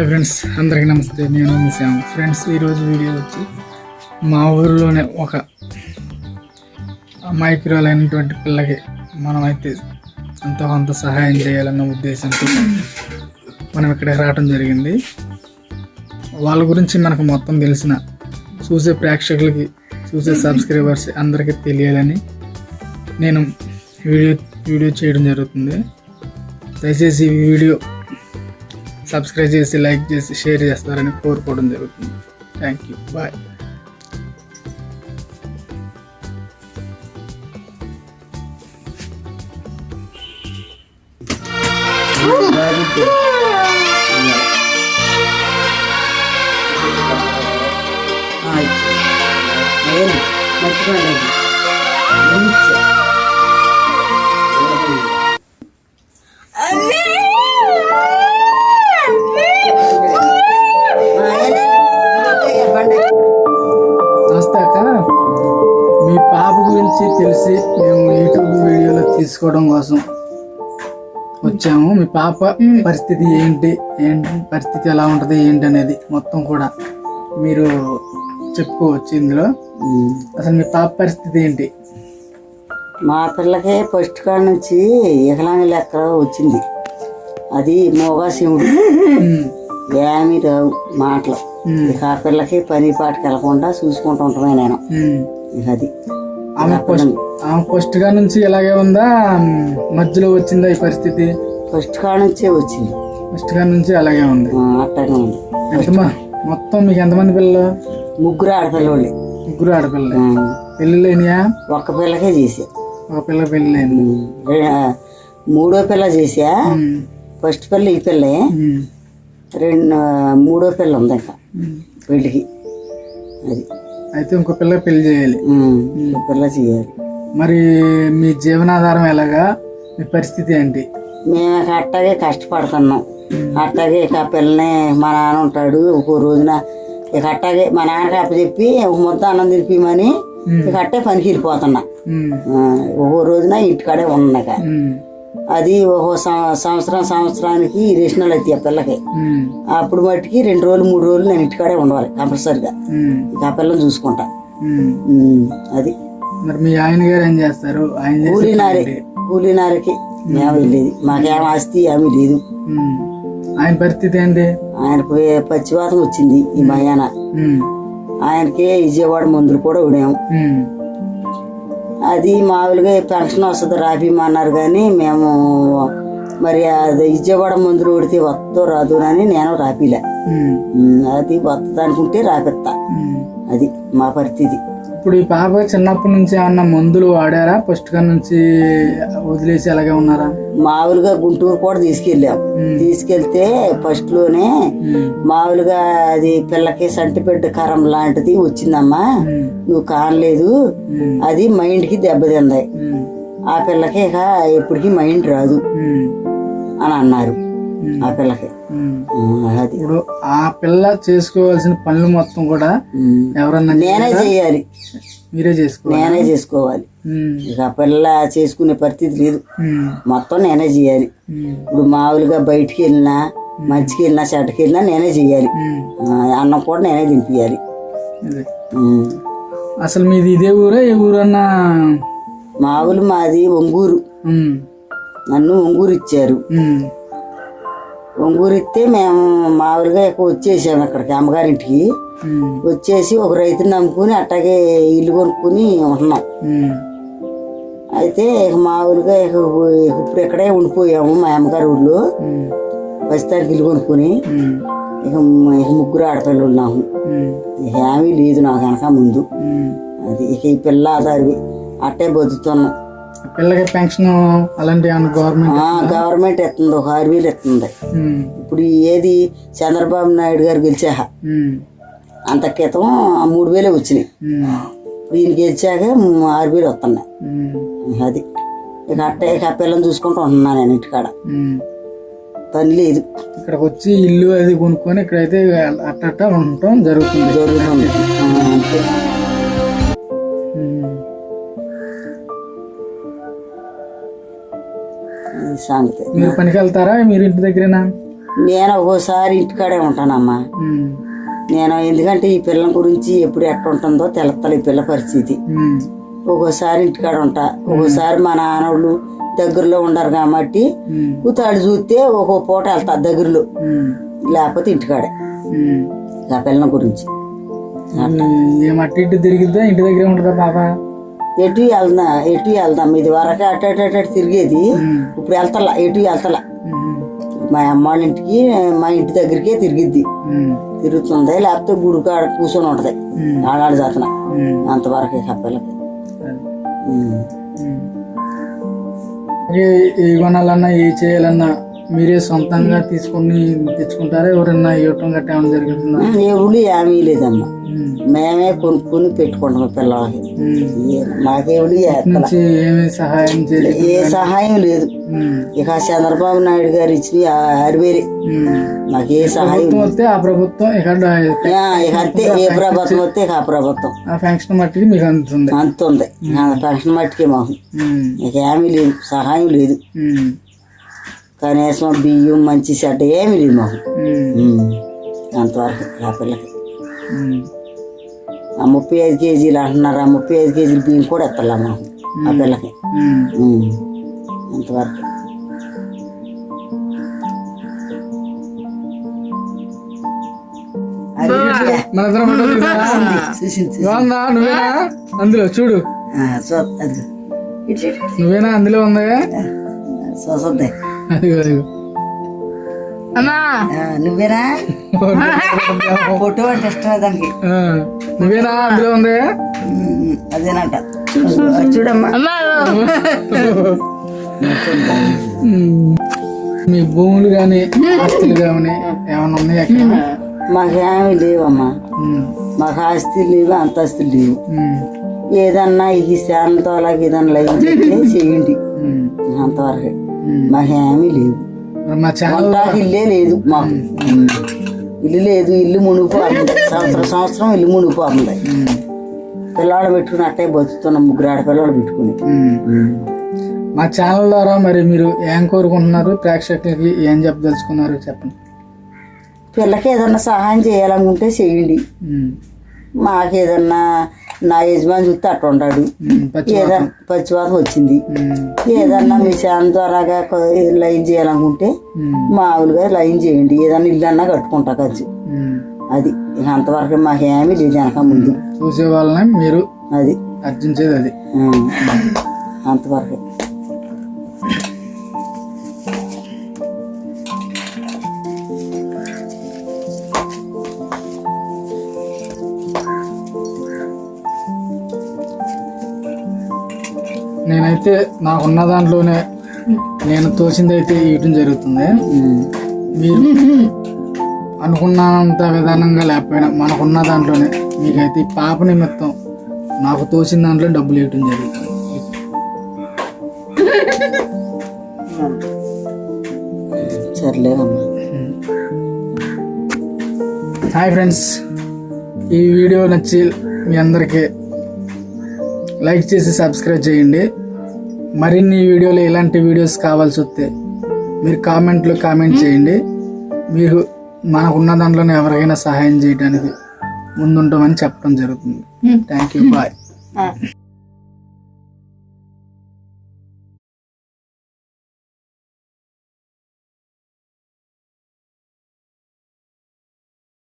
Hi friends, అందరికీ నమస్తే. నేను మీ శ్యామ్. ఫ్రెండ్స్, ఈరోజు వీడియో వచ్చి మా ఊరిలోనే ఒక అమాయకురాలైనటువంటి పిల్లకి మనమైతే ఎంతో కొంత సహాయం చేయాలన్న ఉద్దేశంతో మనం ఇక్కడికి రావడం జరిగింది. వాళ్ళ గురించి మనకు మొత్తం తెలిసిన చూసే ప్రేక్షకులకి, చూసే సబ్స్క్రైబర్స్ అందరికీ తెలియాలని నేను వీడియో చేయడం జరుగుతుంది. దయచేసి ఈ వీడియో సబ్స్క్రైబ్ చేసి, లైక్ చేసి, షేర్ చేస్తారని కోరుకోవడం జరుగుతుంది. Thank you. బాయ్. నమస్తే అక్క. మీ పాప గురించి తెలిసి మేము యూట్యూబ్ వీడియోలో తీసుకోవడం కోసం వచ్చాము. మీ పాప పరిస్థితి ఏంటి పరిస్థితి ఎలా ఉంటుంది ఏంటి అనేది మొత్తం కూడా మీరు చెప్పుకోవచ్చు ఇందులో. అసలు మీ పాప పరిస్థితి ఏంటి? మా పిల్లకి ఫస్ట్ కాడ నుంచి వికలాంగ లెక్క వచ్చింది. అది మోగా శివుడు, ఏమి రావు మాటలు. ఇక ఆ పిల్లకి పని పాటకి వెళ్ళకుండా చూసుకుంటూ ఉంటామే నేను. ఇక అది ఆమె ఫస్ట్ గా నుంచి ఇలాగే ఉందా, మధ్యలో వచ్చిందా ఈ పరిస్థితి? ఫస్ట్ కాడ నుంచే వచ్చింది. ఫస్ట్ గా నుంచి అలాగే ఉంది. అట్టగా ఉంది. మొత్తం మీకు ఎంతమంది పిల్లలు? ముగ్గురు ఆడపిల్లలు. ముగ్గురు ఆడపిల్లలు. పెళ్ళిళ్ళు అయినాయా? ఒక్క పిల్లకే చేసా. ఒక పిల్ల పెళ్ళి అయింది. మూడో పిల్ల చేసా. ఫస్ట్ పిల్ల ఈ పిల్లే. మూడో పిల్ల ఉంది ఇంకా పెళ్ళికి. అది అయితే ఇంకో పిల్ల పెళ్లి చేయాలి. పిల్ల చేయాలి. మరి మీ జీవనాధారం ఎలాగా? మీ పరిస్థితి ఏంటి? మేము అట్టాగే కష్టపడుతున్నాం. అట్టాగే ఇక పిల్లని మా నాన్న ఉంటాడు. ఒక్కో రోజున ఇక అట్టాగే మా నాన్నకి అప్పచెప్పి ఒక ముద్ద అన్నం తినిపిమని ఇక అట్టే పనికి వెళ్ళిపోతున్నా. ఒక్కో రోజున ఇంటికాడే ఉన్నాక అది ఒక్కో సంవత్సరానికి రేషనల్ అవుతాయి ఆ పిల్లకి. అప్పుడు మట్టికి 2 రోజులు 3 రోజులు నేను ఇంటికాడే ఉండాలి కంపల్సరిగా. ఇక ఆ పిల్లని చూసుకుంటా. అది మరి మీ ఆయన గారు ఏం చేస్తారు? కూలీనారికి మేము వెళ్ళేది. మాకేం ఆస్తి ఏమీ లేదు. ఆయన పరిస్థితి ఏంటి? ఆయనకు పచ్చివాతం వచ్చింది ఈ మయాన. ఆయనకి విజయవాడ మందులు కూడా ఉడాము. అది మామూలుగా పెన్షన్ వస్తుంది రాపిమన్నారు, కానీ మేము మరి అది విజయవాడ మందులు ఉడితే వస్తో రాదు అని నేను రాపిలే. అది వస్తుంది అనుకుంటే రాపిస్తా. అది మా పరిస్థితి. ఇప్పుడు ఈ పాప చిన్నప్పటి నుంచి ఏమన్నా మందులు వాడారా? ఫస్ట్ గా నుంచి వదిలేసి అలాగే ఉన్నారా? మామూలుగా గుంటూరు కూడా తీసుకెళ్ళాం. తీసుకెళ్తే ఫస్ట్ లోనే మామూలుగా అది పిల్లకి సంటిపెట్టు కరం లాంటిది వచ్చిందమ్మా, నువ్వు కానలేదు, అది మైండ్ కి దెబ్బతింది. ఆ పిల్లకి ఇక ఎప్పటికీ మైండ్ రాదు అని అన్నారు ఆ పిల్లకి. ఇప్పుడు ఆ పిల్ల చేసుకోవాల్సిన పనులు మొత్తం కూడా ఎవరన్నా నేనే చేయాలి. మీరే చేసుకోవాలి? నేనే చేసుకోవాలి. ఇక ఆ పిల్ల చేసుకునే పరిస్థితి లేదు. మొత్తం నేనే చేయాలి. ఇప్పుడు మామూలుగా బయటికి వెళ్ళినా, మంచికి వెళ్ళినా, చెట్టుకి వెళ్ళినా నేనే చేయాలి. అన్నం కూడా నేనే తినిపించాలి. అసలు మీది ఇదే ఊరా? ఏ ఊరన్నా? మామూలు మాది ఒంగూరు. నన్ను ఒంగూరు ఇచ్చారు. ఒంగూరు ఇస్తే మేము మామూలుగా వచ్చేసాము ఇక్కడికి అమ్మగారింటికి. వచ్చేసి ఒక రైతుని నమ్ముకుని అట్టాగే ఇల్లు కొనుక్కుని ఉంటున్నాం. అయితే ఇక మామూలుగా ఇప్పుడు ఇక్కడే ఉండిపోయాము మా అమ్మగారి ఊళ్ళో. ప్రస్తుతానికి ఇల్లు కొనుక్కుని ఇక ముగ్గురు ఆడపిల్లలు నాకు. ఇక ఏమీ లేదు నాకు వెనక ముందు. అది ఇక ఈ పిల్ల ఆధారి అట్టే బతుకుతున్నాం. పిల్లకి పెన్షన్ అలాంటి గవర్నమెంట్ ఇస్తుంది. ఒక 6,000 ఇస్తుంది. ఇప్పుడు ఏది చంద్రబాబు నాయుడు గారు గెలిచాక అంత క్రితం 3,000 వచ్చినాయి. ఇప్పుడు ఈయన గెలిచాక 6,000 వస్తున్నాయి. అది ఇక అట్టే ఇక పిల్లల్ని చూసుకుంటూ ఉంటున్నాను నేను ఇంటికాడ. పని లేదు. ఇక్కడికి వచ్చి ఇల్లు అది కొనుక్కొని ఇక్కడైతే అట్ట ఉండటం జరుగుతుంది. అంతే. మీరు పనికి వెళ్తారా? మీరు ఇంటి దగ్గరేనా? నేను ఒక్కోసారి ఇంటికాడే ఉంటానమ్మా. నేను ఎందుకంటే ఈ పిల్లల గురించి ఎప్పుడు ఎట్లా ఉంటుందో తెలుస్తలే ఈ పిల్ల పరిస్థితి. ఒక్కోసారి ఇంటికాడ ఉంటా, ఒక్కోసారి మా నాన్నోళ్ళు దగ్గరలో ఉండరు కాబట్టి కూతాడు చూస్తే ఒక్కో పూట వెళ్తా దగ్గరలో, లేకపోతే ఇంటికాడే ఆ పిల్లల గురించి. అటు ఇటు తిరిగిద్దా ఇంటి దగ్గరే ఉంటుందా పాప? ఎటు వెళ్దాం ఇది వరకు అటు తిరిగేది, ఇప్పుడు వెళ్తలా, ఎటు వెళ్తలా. మా అమ్మ వాళ్ళ ఇంటికి మా ఇంటి దగ్గరికే తిరిగిద్ది, తిరుగుతుంది, లేకపోతే గుడి కాడ కూర్చొని ఉంటది ఆడాడు జాతన. అంతవరకే కప్పలకి. ఏ కొనాలన్నా ఏ చేయాలన్నా మీరే సొంతంగా తీసుకొని తెచ్చుకుంటారా? ఎవరన్నా ఇవ్వటం గట్టా ఏమైనా జరుగుతుందా? ఎవరు ఏమీ లేదమ్మా, మేమే కొనుక్కొని పెట్టుకుంటాం పిల్లలకి. మాకేవుడు ఏమి సహాయం చేయలేదు, ఏ సహాయం లేదు. ఇక చంద్రబాబు నాయుడు గారు ఇచ్చిన ఆరువేరే, మాకే సహాయం వస్తే ఆ ప్రభుత్వం ఇక అంతే. ఏ ప్రభుత్వం వస్తే ఇక ఆ ప్రభుత్వం ఆ ఫంక్షన్ మట్టికి మీకు అందుతుంది. అంతుంది ఫంక్షన్ మట్టికే మాకు. ఇక ఏమీ లేదు, సహాయం లేదు. కనీసం బియ్యం మంచి చెడ్డ ఏమీ లేదు మాకు. అంతవరకు ఆ పిల్లకి 35 కేజీలు అంటున్నారు, 35 కేజీలు బియ్యం కూడా ఎత్తలే మాకు ఆ పిల్లకి. అంతవరకు. అందులో చూడు, నువ్వేనా అందులో ఉందా? చూసొద్దే అదిగో అదిగో నువ్వేనా? ఫోటో అంటే ఇష్టమే దానికి. నువ్వేనా అందులో ఉంది? అదేనంట, చూడమ్మా. మీ భూములు కానీ ఆస్తులు కానీ ఏమన్నా ఉన్నాయి అక్కడ? మాకేమీ లేవమ్మా, మాకు ఆస్తులు లేవు, అంతస్తులు లేవు. ఏదన్నా ఇది శానంతో అలాగే ఏదన్నా లైన్ చేయండి, అంతవరకు. మాకేమీ లేవు. ఇల్లే లేదు మాకు, ఇల్లు లేదు. ఇల్లు మునిగిపోతుంది, సంవత్సరం ఇల్లు మునిగిపోతుంది. పిల్లవాళ్ళు పెట్టుకుని అట్టే బతుకుతున్నాం, 3 ఆడపిల్లలు పెట్టుకుని. మా ఛానల్ ద్వారా మరి మీరు ఏం కోరుకుంటున్నారు? ప్రేక్షకులకి ఏం చెప్పదలుచుకున్నారు చెప్పండి. పిల్లకి ఏదన్నా సహాయం చేయాలనుకుంటే చేయండి. మాకేదన్నా నా యజమాని చూస్తే అట్లా ఉంటాడు, ఏదన్నా పచ్చివాతం వచ్చింది, ఏదన్నా మీ ఛానల్ ద్వారాగా లైన్ చేయాలనుకుంటే మామూలుగా లైన్ చేయండి. ఏదన్నా ఇల్లు అన్నా కట్టుకుంటా ఖర్చు. అది అంతవరకు మాకేమీ లేదు. వెనక ముందు చూసే వాళ్ళని మీరు అది అర్జించేది అది అంతవరకు. నేనైతే నాకున్న దాంట్లోనే నేను తోచింది అయితే ఇవ్వటం జరుగుతుంది. మీరు అనుకున్నంత విధానంగా లేకపోయినా మనకున్న దాంట్లోనే మీకైతే ఈ పాప నిమిత్తం నాకు తోచిన దాంట్లో డబ్బులు ఇవ్వటం జరుగుతుంది. సర్లేదమ్మా. హాయ్ ఫ్రెండ్స్, ఈ వీడియో నచ్చి మీ అందరికీ లైక్ చేసి సబ్స్క్రైబ్ చేయండి. మరిన్ని వీడియోలు ఇలాంటి వీడియోస్ కావాల్సి వస్తే మీరు కామెంట్లో కామెంట్ చేయండి. మీరు మనకున్న దాంట్లోనే ఎవరికైనా సహాయం చేయడానికి ముందుంటామని చెప్పడం జరుగుతుంది. Thank you, bye.